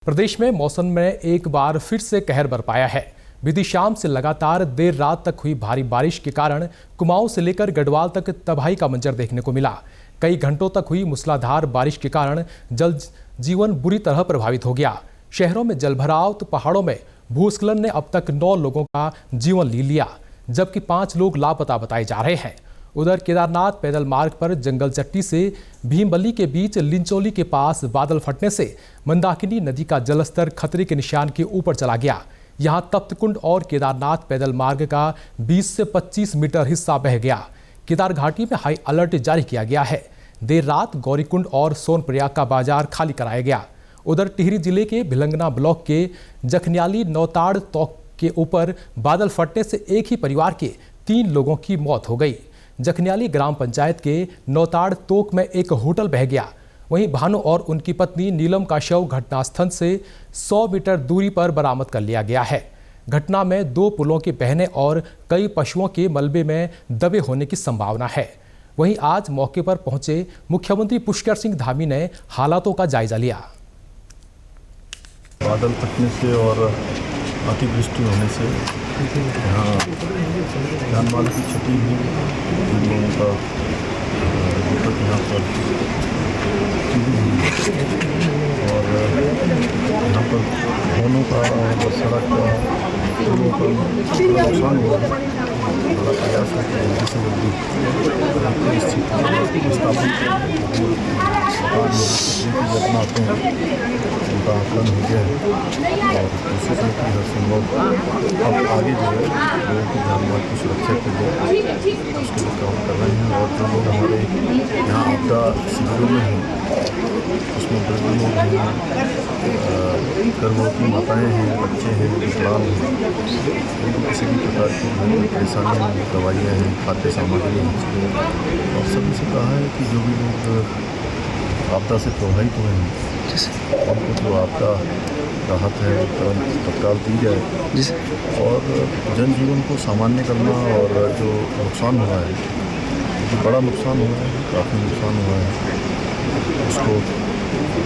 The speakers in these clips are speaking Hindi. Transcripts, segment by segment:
प्रदेश में मौसम में एक बार फिर से कहर बरपाया है। बीती शाम से लगातार देर रात तक हुई भारी बारिश के कारण कुमाऊं से लेकर गढ़वाल तक तबाही का मंजर देखने को मिला। कई घंटों तक हुई मूसलाधार बारिश के कारण जल जीवन बुरी तरह प्रभावित हो गया। शहरों में जलभराव तो पहाड़ों में भूस्खलन ने अब तक 9 लोगों का जीवन ले लिया, जबकि 5 लोग लापता बताए जा रहे हैं। उधर केदारनाथ पैदल मार्ग पर जंगल चट्टी से भीमबली के बीच लिंचोली के पास बादल फटने से मंदाकिनी नदी का जलस्तर खतरे के निशान के ऊपर चला गया। यहां तप्तकुंड और केदारनाथ पैदल मार्ग का 20 से 25 मीटर हिस्सा बह गया। केदार घाटी में हाई अलर्ट जारी किया गया है। देर रात गौरीकुंड और सोनप्रयाग का बाजार खाली कराया गया। उधर टिहरी जिले के भिलंगना ब्लॉक के जखनियाली नौताड़ तोक के ऊपर बादल फटने से एक ही परिवार के 3 लोगों की मौत हो गई। जखनियाली ग्राम पंचायत के नौताड़ तोक में एक होटल बह गया। वहीं भानु और उनकी पत्नी नीलम का शव घटनास्थल से 100 मीटर दूरी पर बरामद कर लिया गया है। घटना में 2 पुलों के बहने और कई पशुओं के मलबे में दबे होने की संभावना है। वहीं आज मौके पर पहुंचे मुख्यमंत्री पुष्कर सिंह धामी ने हालातों का जायजा लिया। बादल फटने से और अतिवृष्टि होने से यहाँ जान माल की क्षति हुई। लोगों का यहाँ पर और यहाँ पर भवनों का और सड़क का नुकसान हुआ। बड़ा प्रयास है कि जल्दी से जल्दी स्थिति स्थापित घटना आते हैं उनका आकलन हो गया है और कोशिश है कि हर संभव अब आगे जो है लोगों की जान माल की सुरक्षा के लिए उसके लिए काम कर रहे हैं। और जो लोग हमारे यहाँ आपदा शिविरों में हैं उसमें वृद्ध लोग हैं, गर्भवती माताएँ हैं, बच्चे हैं, विकलांग हैं, उनको किसी भी प्रकार की परेशानियाँ हैं, दवाइयाँ हैं, खाद्य सामग्री हैं। और सभी से कहा है कि जो भी लोग आपदा से प्रभावित हुए हैं उनको जो आपदा राहत है तुरंत तत्काल दी जाए और जनजीवन को सामान्य करना। और जो नुकसान हुआ है, जो बड़ा नुकसान हुआ है, काफ़ी नुकसान हुआ है, उसको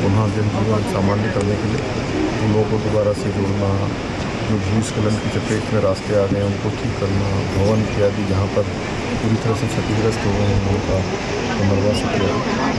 पुनः जनजीवन सामान्य करने के लिए उन लोगों को दोबारा से जोड़ना, जो भूस्खलन की चपेट में रास्ते आ गए उनको ठीक करना, भवन इत्यादि जहाँ पर पूरी तरह से क्षतिग्रस्त हुए हैं उनका पुनर्वास किया।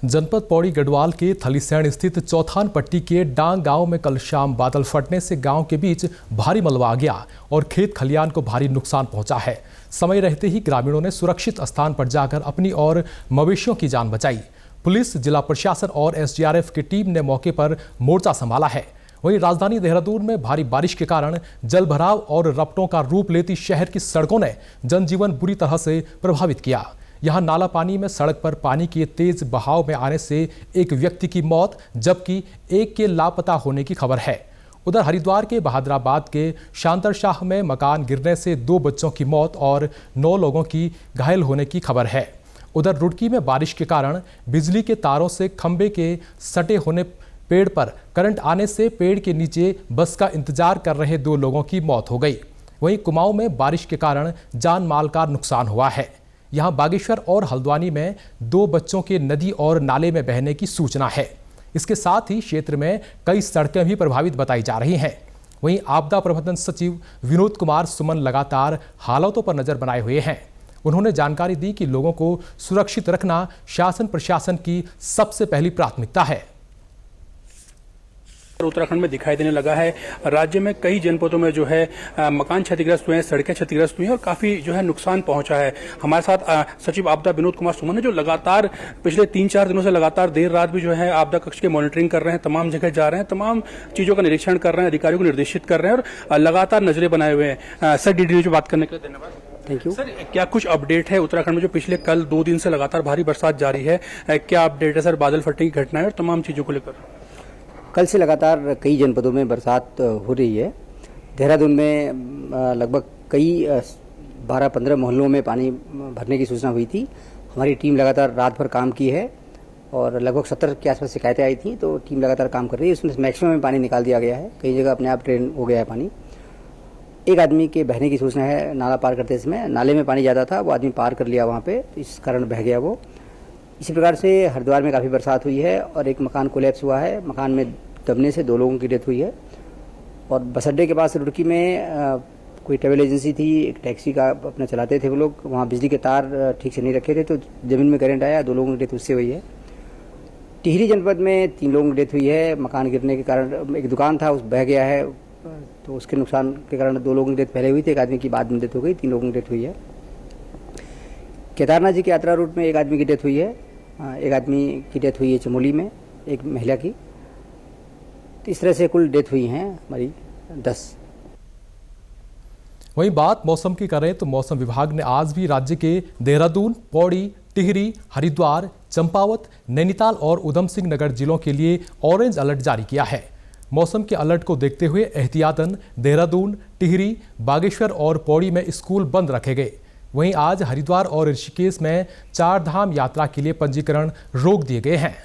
जनपद पौड़ी गढ़वाल के थलीसैंण स्थित चौथान पट्टी के डांग गांव में कल शाम बादल फटने से गांव के बीच भारी मलबा आ गया और खेत खलियान को भारी नुकसान पहुंचा है। समय रहते ही ग्रामीणों ने सुरक्षित स्थान पर जाकर अपनी और मवेशियों की जान बचाई। पुलिस, जिला प्रशासन और एसडीआरएफ की टीम ने मौके पर मोर्चा संभाला है। वहीं राजधानी देहरादून में भारी बारिश के कारण जलभराव और रपटों का रूप लेती शहर की सड़कों ने जनजीवन बुरी तरह से प्रभावित किया। यहां नाला पानी में सड़क पर पानी के तेज बहाव में आने से एक व्यक्ति की मौत, जबकि एक के लापता होने की खबर है। उधर हरिद्वार के बहादुराबाद के शांतर शाह में मकान गिरने से 2 बच्चों की मौत और 9 लोगों की घायल होने की खबर है। उधर रुड़की में बारिश के कारण बिजली के तारों से खंभे के सटे होने पेड़ पर करंट आने से पेड़ के नीचे बस का इंतजार कर रहे 2 लोगों की मौत हो गई। वहीं कुमाऊं में बारिश के कारण जान माल का नुकसान हुआ है। यहां बागेश्वर और हल्द्वानी में 2 बच्चों के नदी और नाले में बहने की सूचना है। इसके साथ ही क्षेत्र में कई सड़कें भी प्रभावित बताई जा रही हैं। वहीं आपदा प्रबंधन सचिव विनोद कुमार सुमन लगातार हालातों पर नजर बनाए हुए हैं। उन्होंने जानकारी दी कि लोगों को सुरक्षित रखना शासन प्रशासन की सबसे पहली प्राथमिकता है। उत्तराखंड में दिखाई देने लगा है। राज्य में कई जनपदों में जो है मकान क्षतिग्रस्त हुए हैं, सड़कें क्षतिग्रस्त हुई हैं और काफी जो है नुकसान पहुंचा है। हमारे साथ सचिव आपदा विनोद कुमार सुमन है, जो लगातार पिछले 3-4 दिनों से लगातार देर रात भी जो है आपदा कक्ष के मॉनिटरिंग कर रहे हैं, तमाम जगह जा रहे हैं, तमाम चीजों का निरीक्षण कर रहे हैं, अधिकारियों को निर्देशित कर रहे हैं और लगातार नजरें बनाए हुए हैं। सर, डीडी बात करने के लिए धन्यवाद। Thank you. सर, क्या कुछ अपडेट है उत्तराखंड में जो पिछले कल 2 दिन से लगातार भारी बरसात जारी है, क्या अपडेट है सर बादल फटने की घटना है और तमाम चीजों को लेकर? कल से लगातार कई जनपदों में बरसात हो रही है। देहरादून में लगभग कई 12-15 मोहल्लों में पानी भरने की सूचना हुई थी। हमारी टीम लगातार रात भर काम की है और लगभग 70 के आसपास शिकायतें आई थी, तो टीम लगातार काम कर रही है। इसमें मैक्सिमम में पानी निकाल दिया गया है। कई जगह अपने आप ड्रेन हो गया है पानी। एक आदमी के बहने की सूचना है नाला पार करते समय। नाले में पानी ज़्यादा था, वो आदमी पार कर लिया वहाँ पे, इस कारण बह गया वो। इसी प्रकार से हरिद्वार में काफ़ी बरसात हुई है और एक मकान कोलैप्स हुआ है। मकान में दबने से 2 लोगों की डेथ हुई है। और बस अड्डे के पास रुड़की में कोई ट्रैवल एजेंसी थी, एक टैक्सी का अपना चलाते थे वो लोग, वहाँ बिजली के तार ठीक से नहीं रखे थे तो ज़मीन में करंट आया, 2 लोगों की डेथ उससे हुई है। टिहरी जनपद में 3 लोगों की डेथ हुई है। मकान गिरने के कारण एक दुकान था उस बह गया है, तो उसके नुकसान के कारण 2 लोगों की डेथ पहले हुई थी, एक आदमी की बाद में डेथ हो गई, 3 लोगों की डेथ हुई है। केदारनाथ जी की यात्रा रूट में एक आदमी की डेथ हुई है, एक आदमी की डेथ हुई है चमोली में, एक महिला की। तो इस तरह से कुल डेथ हुई हैं हमारी 10। वहीं बात मौसम की करें तो मौसम विभाग ने आज भी राज्य के देहरादून, पौड़ी, टिहरी, हरिद्वार, चंपावत, नैनीताल और उधम सिंह नगर जिलों के लिए ऑरेंज अलर्ट जारी किया है। मौसम के अलर्ट को देखते हुए एहतियातन देहरादून, टिहरी, बागेश्वर और पौड़ी में स्कूल बंद रखे गए। वहीं आज हरिद्वार और ऋषिकेश में 4 धाम यात्रा के लिए पंजीकरण रोक दिए गए हैं।